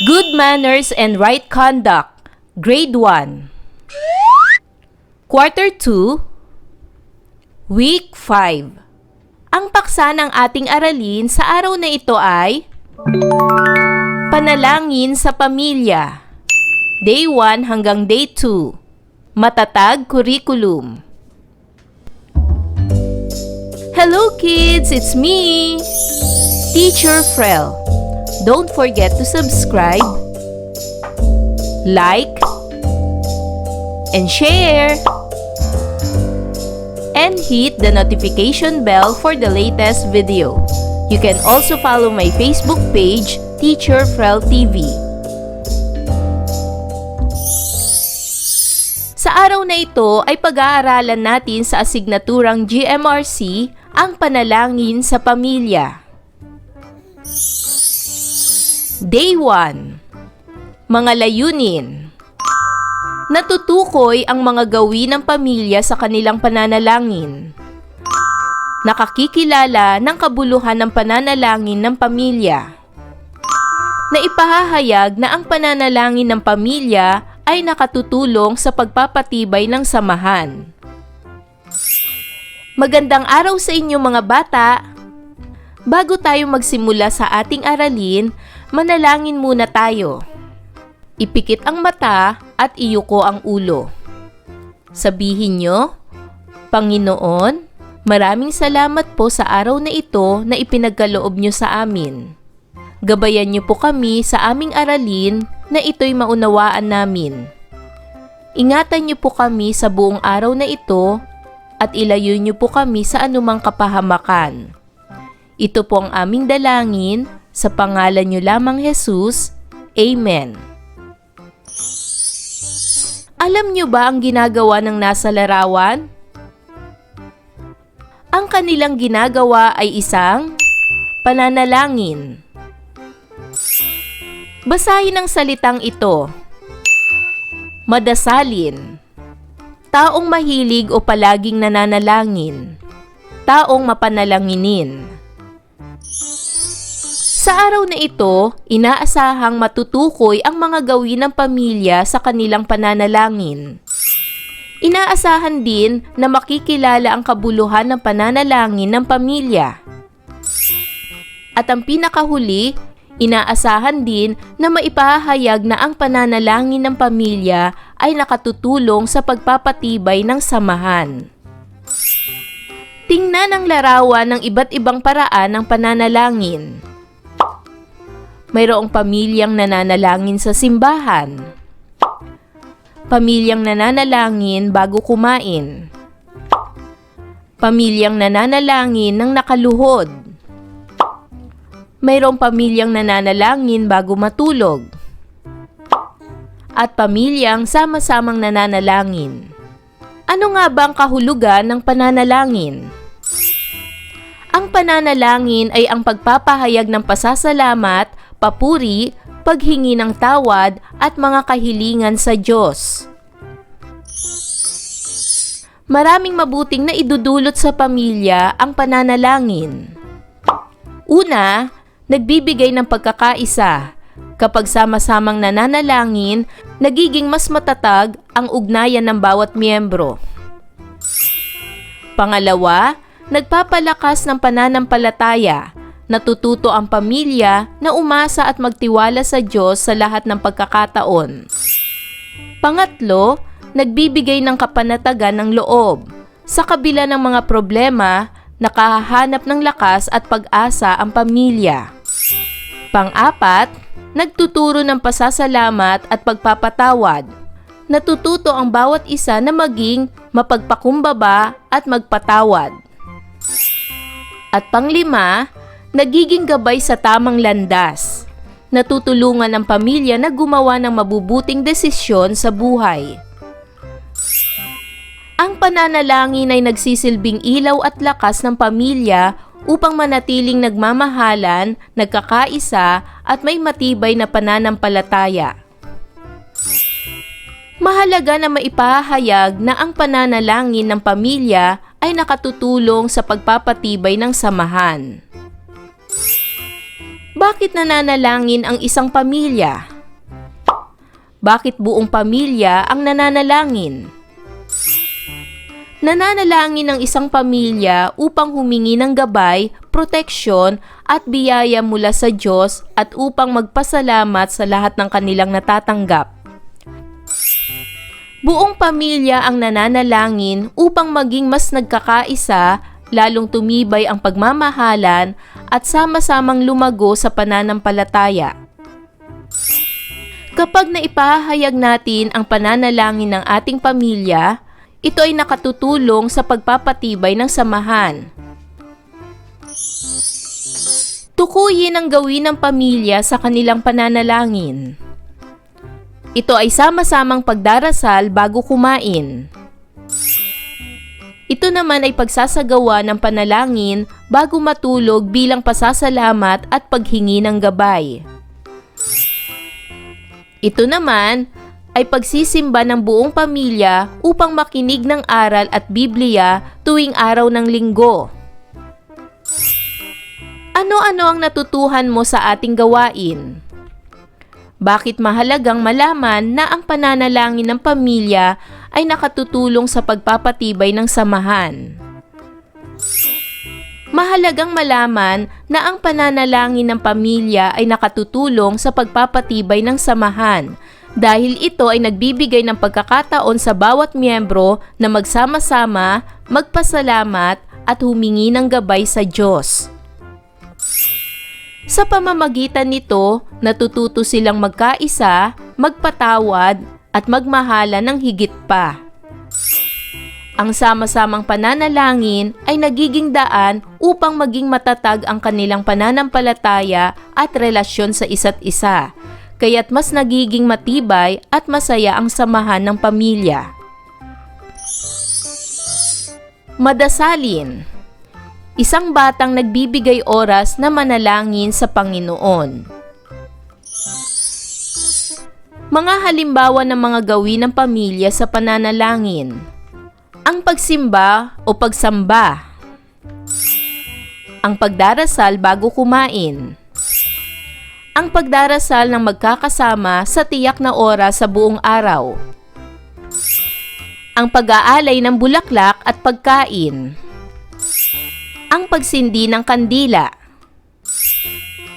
Good Manners and Right Conduct, Grade 1. Quarter 2, Week 5. Ang paksa ng ating aralin sa araw na ito ay Panalangin sa Pamilya. Day 1 hanggang Day 2. Matatag Curriculum. Hello kids, it's me, Teacher Frel. Don't forget to subscribe, like, and share, and hit the notification bell for the latest video. You can also follow my Facebook page, Teacher Frel TV. Sa araw na ito ay pag-aaralan natin sa asignaturang GMRC ang panalangin sa pamilya. Day 1. Mga layunin. Natutukoy ang mga gawin ng pamilya sa kanilang pananalangin. Nakakikilala ng kabuluhan ng pananalangin ng pamilya. Naipahahayag na ang pananalangin ng pamilya ay nakatutulong sa pagpapatibay ng samahan. Magandang araw sa inyo mga bata! Bago tayo magsimula sa ating aralin, manalangin muna tayo. Ipikit ang mata at iyuko ang ulo. Sabihin nyo, Panginoon, maraming salamat po sa araw na ito na ipinagkaloob nyo sa amin. Gabayan nyo po kami sa aming aralin na ito'y maunawaan namin. Ingatan nyo po kami sa buong araw na ito at ilayo nyo po kami sa anumang kapahamakan. Ito po ang aming dalangin sa pangalan nyo lamang Jesus. Amen. Alam nyo ba ang ginagawa ng nasa larawan? Ang kanilang ginagawa ay isang pananalangin. Basahin ang salitang ito. Madasalin. Taong mahilig o palaging nananalangin. Taong mapanalanginin. Sa araw na ito, inaasahang matutukoy ang mga gawin ng pamilya sa kanilang pananalangin. Inaasahan din na makikilala ang kabuluhan ng pananalangin ng pamilya. At ang pinakahuli, inaasahan din na maipahayag na ang pananalangin ng pamilya ay nakatutulong sa pagpapatibay ng samahan. Tingnan ang larawan ng iba't ibang paraan ng pananalangin. Mayroong pamilyang nananalangin sa simbahan. Pamilyang nananalangin bago kumain. Pamilyang nananalangin ng nakaluhod. Mayroong pamilyang nananalangin bago matulog. At pamilyang sama-samang nananalangin. Ano nga ba ang kahulugan ng pananalangin? Ang pananalangin ay ang pagpapahayag ng pasasalamat, papuri, paghingi ng tawad at mga kahilingan sa Diyos. Maraming mabuting na idudulot sa pamilya ang pananalangin. Una, nagbibigay ng pagkakaisa. Kapag sama-samang nananalangin, nagiging mas matatag ang ugnayan ng bawat miyembro. Pangalawa, nagpapalakas ng pananampalataya. Natututo ang pamilya na umasa at magtiwala sa Diyos sa lahat ng pagkakataon. Pangatlo, nagbibigay ng kapanatagan ng loob. Sa kabila ng mga problema, nakahahanap ng lakas at pag-asa ang pamilya. Pang-apat, nagtuturo ng pasasalamat at pagpapatawad. Natututo ang bawat isa na maging mapagpakumbaba at magpatawad. At panglima, nagiging gabay sa tamang landas. Natutulungan ang pamilya na gumawa ng mabubuting desisyon sa buhay. Ang pananalangin ay nagsisilbing ilaw at lakas ng pamilya upang manatiling nagmamahalan, nagkakaisa at may matibay na pananampalataya. Mahalaga na maipahayag na ang pananalangin ng pamilya ay nakatutulong sa pagpapatibay ng samahan. Bakit nananalangin ang isang pamilya? Bakit buong pamilya ang nananalangin? Nananalangin ng isang pamilya upang humingi ng gabay, proteksyon at biyaya mula sa Diyos at upang magpasalamat sa lahat ng kanilang natatanggap. Buong pamilya ang nananalangin upang maging mas nagkakaisa, lalong tumibay ang pagmamahalan at sama-samang lumago sa pananampalataya. Kapag naipahayag natin ang pananalangin ng ating pamilya, ito ay nakatutulong sa pagpapatibay ng samahan. Tukuyin ang gawin ng pamilya sa kanilang pananalangin. Ito ay sama-samang pagdarasal bago kumain. Ito naman ay pagsasagawa ng panalangin bago matulog bilang pasasalamat at paghingi ng gabay. Ito naman ay pagsisimba ng buong pamilya upang makinig ng aral at Biblia tuwing araw ng linggo. Ano-ano ang natutuhan mo sa ating gawain? Bakit mahalagang malaman na ang pananalangin ng pamilya ay nakatutulong sa pagpapatibay ng samahan? Mahalagang malaman na ang pananalangin ng pamilya ay nakatutulong sa pagpapatibay ng samahan dahil ito ay nagbibigay ng pagkakataon sa bawat miyembro na magsama-sama, magpasalamat at humingi ng gabay sa Diyos. Sa pamamagitan nito, natututo silang magkaisa, magpatawad at magmahala ng higit pa. Ang sama-samang pananalangin ay nagiging daan upang maging matatag ang kanilang pananampalataya at relasyon sa isa't isa, kaya't mas nagiging matibay at masaya ang samahan ng pamilya. Madasalin. Isang batang nagbibigay oras na manalangin sa Panginoon. Mga halimbawa ng mga gawin ng pamilya sa pananalangin. Ang pagsimba o pagsamba. Ang pagdarasal bago kumain. Ang pagdarasal ng magkakasama sa tiyak na oras sa buong araw. Ang pag-aalay ng bulaklak at pagkain. Ang pagsindi ng kandila.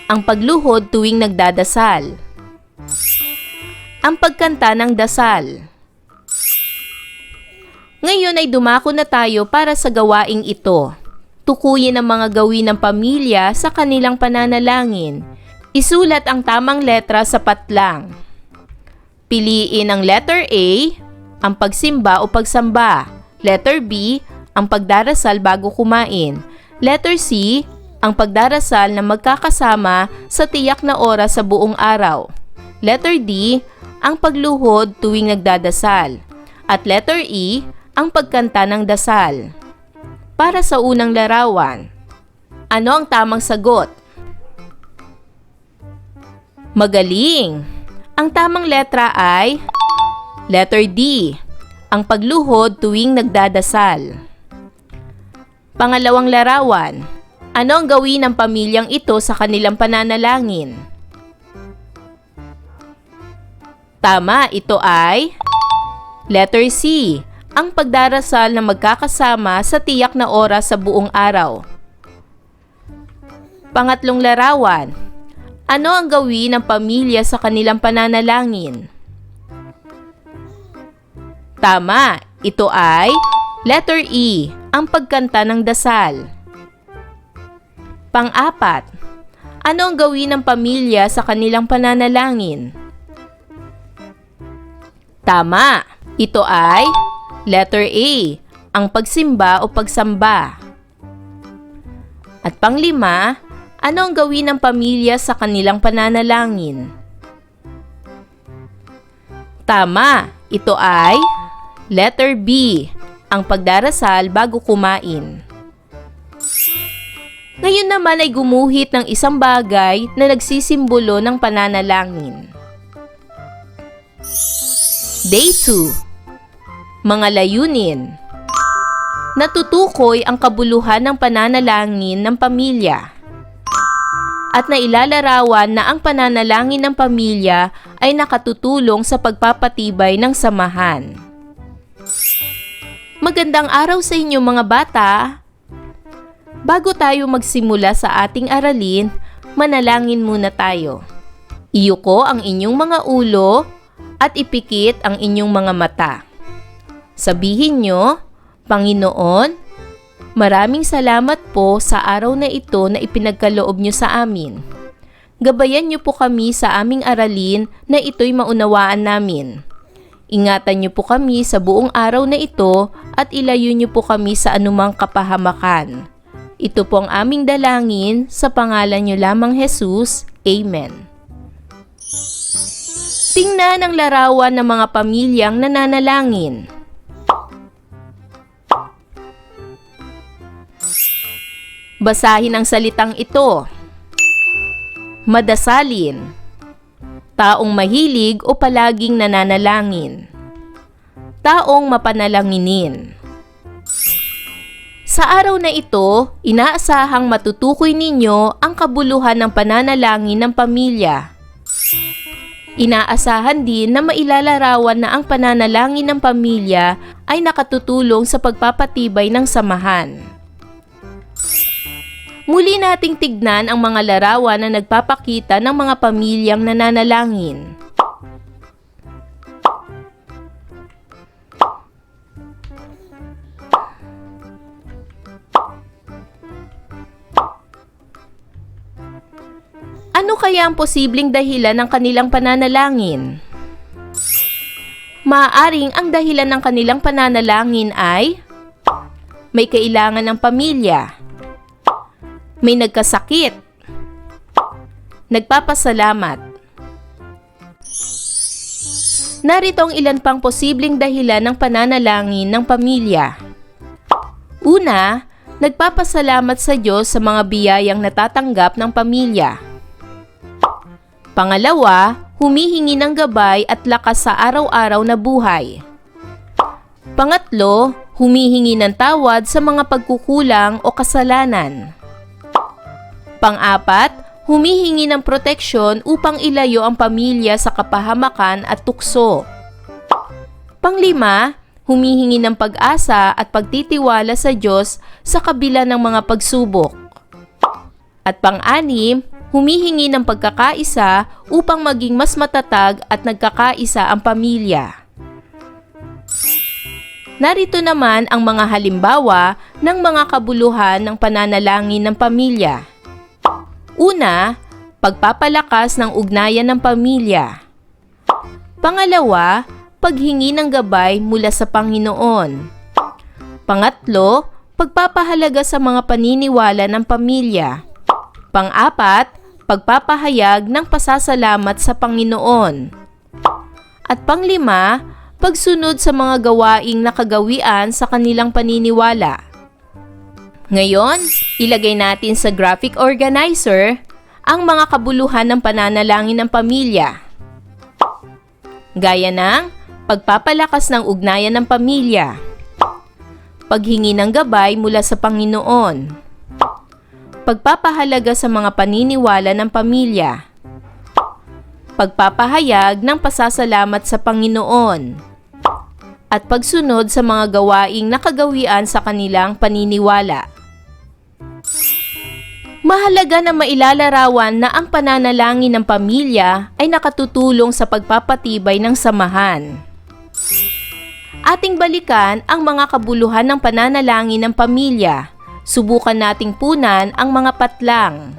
Ang pagluhod tuwing nagdadasal. Ang pagkanta ng dasal. Ngayon ay dumako na tayo para sa gawaing ito. Tukuyin ang mga gawin ng pamilya sa kanilang pananalangin. Isulat ang tamang letra sa patlang. Piliin ang letter A, ang pagsimba o pagsamba. Letter B, ang pagdarasal bago kumain. Letter C, ang pagdarasal na magkakasama sa tiyak na oras sa buong araw. Letter D, ang pagluhod tuwing nagdadasal. At letter E, ang pagkanta ng dasal. Para sa unang larawan, ano ang tamang sagot? Magaling! Ang tamang letra ay letter D, ang pagluhod tuwing nagdadasal. Pangalawang larawan, ano ang gawin ng pamilyang ito sa kanilang pananalangin? Tama, ito ay letter C, ang pagdarasal na magkakasama sa tiyak na oras sa buong araw. Pangatlong larawan, ano ang gawin ng pamilya sa kanilang pananalangin? Tama, ito ay letter E, ang pagkanta ng dasal. Pang-apat, ano ang gawin ng pamilya sa kanilang pananalangin? Tama, ito ay letter A, ang pagsimba o pagsamba. At panglima, ano ang gawin ng pamilya sa kanilang pananalangin? Tama, ito ay letter B, ang pagdarasal bago kumain. Ngayon naman ay gumuhit ng isang bagay na nagsisimbolo ng pananalangin. Day 2. Mga layunin. Natutukoy ang kabuluhan ng pananalangin ng pamilya. at nailalarawan na ang pananalangin ng pamilya ay nakatutulong sa pagpapatibay ng samahan. Magandang araw sa inyo mga bata! Bago tayo magsimula sa ating aralin, manalangin muna tayo. Iyuko ang inyong mga ulo at ipikit ang inyong mga mata. Sabihin nyo, Panginoon, maraming salamat po sa araw na ito na ipinagkaloob nyo sa amin. Gabayan nyo po kami sa aming aralin na ito'y maunawaan namin. Ingatan nyo po kami sa buong araw na ito at ilayo nyo po kami sa anumang kapahamakan. Ito po ang aming dalangin sa pangalan nyo lamang Jesus. Amen. Tingnan ang larawan ng mga pamilyang nananalangin. Basahin ang salitang ito. Madasalin. Taong mahilig o palaging nananalangin. Taong mapanalanginin. Sa araw na ito, inaasahang matutukoy ninyo ang kabuluhan ng pananalangin ng pamilya. Inaasahan din na mailalarawan na ang pananalangin ng pamilya ay nakatutulong sa pagpapatibay ng samahan. Muli nating tignan ang mga larawan na nagpapakita ng mga pamilyang nananalangin. Ano kaya ang posibleng dahilan ng kanilang pananalangin? Maaaring ang dahilan ng kanilang pananalangin ay may kailangan ng pamilya, may nagkasakit, nagpapasalamat. Narito ang ilan pang posibleng dahilan ng pananalangin ng pamilya. Una, nagpapasalamat sa Diyos sa mga biyayang natatanggap ng pamilya. Pangalawa, humihingi ng gabay at lakas sa araw-araw na buhay. Pangatlo, humihingi ng tawad sa mga pagkukulang o kasalanan. Pang-apat, humihingi ng proteksyon upang ilayo ang pamilya sa kapahamakan at tukso. Pang-lima, humihingi ng pag-asa at pagtitiwala sa Diyos sa kabila ng mga pagsubok. At pang-anim, humihingi ng pagkakaisa upang maging mas matatag at nagkakaisa ang pamilya. Narito naman ang mga halimbawa ng mga kabuluhan ng pananalangin ng pamilya. Una, pagpapalakas ng ugnayan ng pamilya. Pangalawa, paghingi ng gabay mula sa Panginoon. Pangatlo, pagpapahalaga sa mga paniniwala ng pamilya. Pang-apat, pagpapahayag ng pasasalamat sa Panginoon. At pang-lima, pagsunod sa mga gawaing nakagawian sa kanilang paniniwala. Ngayon, ilagay natin sa graphic organizer ang mga kabuluhan ng pananalangin ng pamilya. Gaya ng pagpapalakas ng ugnayan ng pamilya, paghingi ng gabay mula sa Panginoon, pagpapahalaga sa mga paniniwala ng pamilya, pagpapahayag ng pasasalamat sa Panginoon, at pagsunod sa mga gawaing nakagawian sa kanilang paniniwala. Mahalaga na mailalarawan na ang pananalangin ng pamilya ay nakatutulong sa pagpapatibay ng samahan. Ating balikan ang mga kabuluhan ng pananalangin ng pamilya. Subukan nating punan ang mga patlang.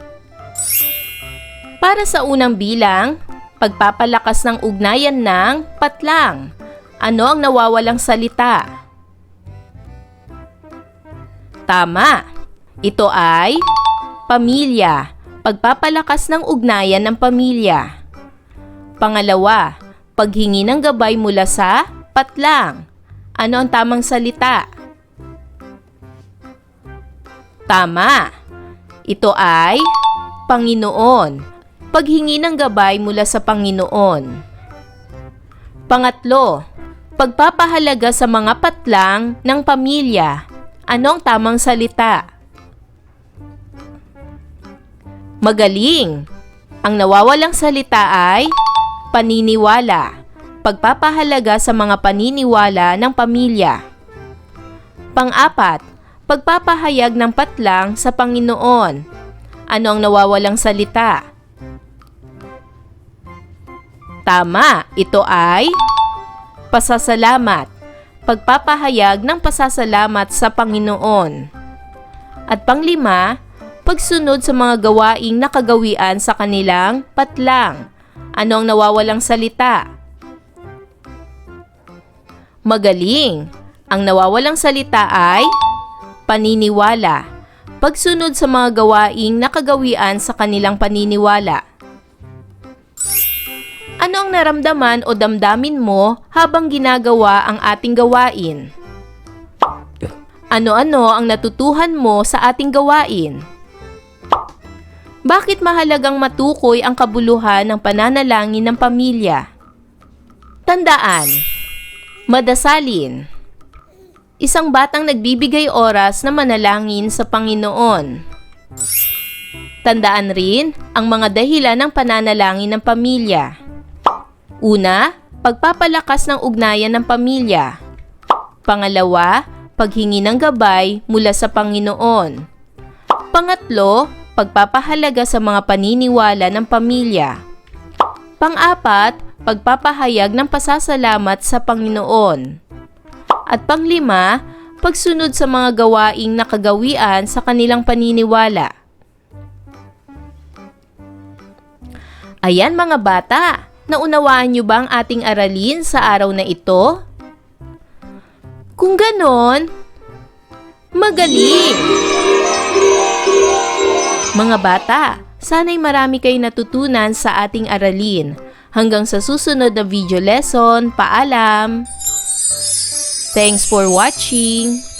Para sa unang bilang, pagpapalakas ng ugnayan ng patlang. Ano ang nawawalang salita? Tama. Ito ay pamilya. Pagpapalakas ng ugnayan ng pamilya. Pangalawa, paghingi ng gabay mula sa patlang. Ano ang tamang salita? Tama. Ito ay Panginoon. Paghingi ng gabay mula sa Panginoon. Pangatlo, pagpapahalaga sa mga patlang ng pamilya. Anong tamang salita? Magaling! Ang nawawalang salita ay paniniwala. Pagpapahalaga sa mga paniniwala ng pamilya. Pang-apat, pagpapahayag ng patlang sa Panginoon. Ano ang nawawalang salita? Tama, ito ay pasasalamat. Pagpapahayag ng pasasalamat sa Panginoon. At pang-lima, pagsunod sa mga gawaing nakagawian sa kanilang patlang. Ano ang nawawalang salita? Magaling! Ang nawawalang salita ay paniniwala. Pagsunod sa mga gawaing nakagawian sa kanilang paniniwala. Ano ang naramdaman o damdamin mo habang ginagawa ang ating gawain? Ano-ano ang natutuhan mo sa ating gawain? Bakit mahalagang matukoy ang kabuluhan ng pananalangin ng pamilya? Tandaan, madasalin. Isang batang nagbibigay oras na manalangin sa Panginoon. Tandaan rin ang mga dahilan ng pananalangin ng pamilya. Una, pagpapalakas ng ugnayan ng pamilya. Pangalawa, paghingi ng gabay mula sa Panginoon. Pangatlo, pagpapahalaga sa mga paniniwala ng pamilya. Pang-apat, pagpapahayag ng pasasalamat sa Panginoon. At pang-lima, pagsunod sa mga gawaing nakagawian sa kanilang paniniwala. Ayan mga bata, naunawaan niyo ba ang ating aralin sa araw na ito? Kung ganon, magaling! Mga bata, sana'y marami kayong natutunan sa ating aralin. Hanggang sa susunod na video lesson, paalam! Thanks for watching!